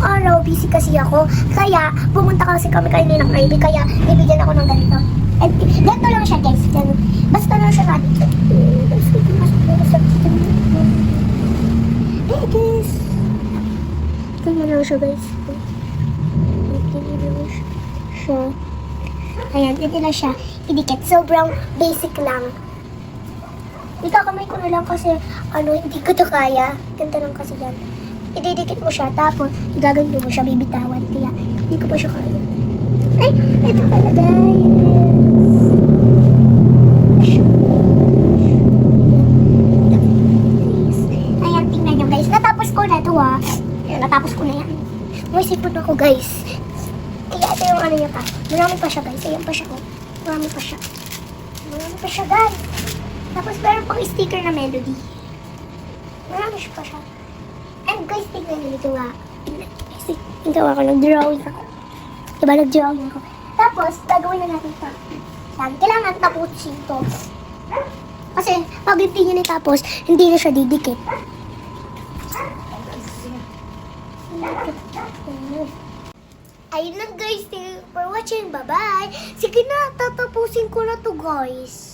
ngayong araw, busy kasi ako. Kaya, pumunta kasi kami kay Ninang Ivy. Kaya, bibigyan ako ng ganito. At ganito lang siya, guys. Ganun. Basta lang siya dito. Hey, guys. Ganyan lang siya, guys. Ganyan lang siya. Ayan, pwede na siya idikit. Sobrang basic lang. Ikakamay ko na lang kasi, hindi ko to kaya. Ganda lang kasi yan. Ididikit mo siya, tapos igaganto mo siya, bibitawan. Kaya, hindi ko pa siya kaya. Ay, ito pala, guys. Ayan, tingnan nyo, guys. Natapos ko na to, ha. Ayan, natapos ko na yan. May sipot ako, guys. Kaya ito yung ano niya pa. Marami pa siya, guys. Ayan pa siya, oh. Marami pa siya. Marami pa siya, guys. Tapos meron pang sticker na melody. Marami siya pa siya. And guys, tignan nyo dito nga. Tingnan ako, nag-drawing ako. Diba, nag-drawing ako. Tapos, gagawin na natin ito. Kailangan tapusin ito. Kasi, pag hindi nyo natapos, hindi na siya didikit. Ayun lang guys, thank you for watching. Bye-bye. Sige na, tatapusin ko na to guys.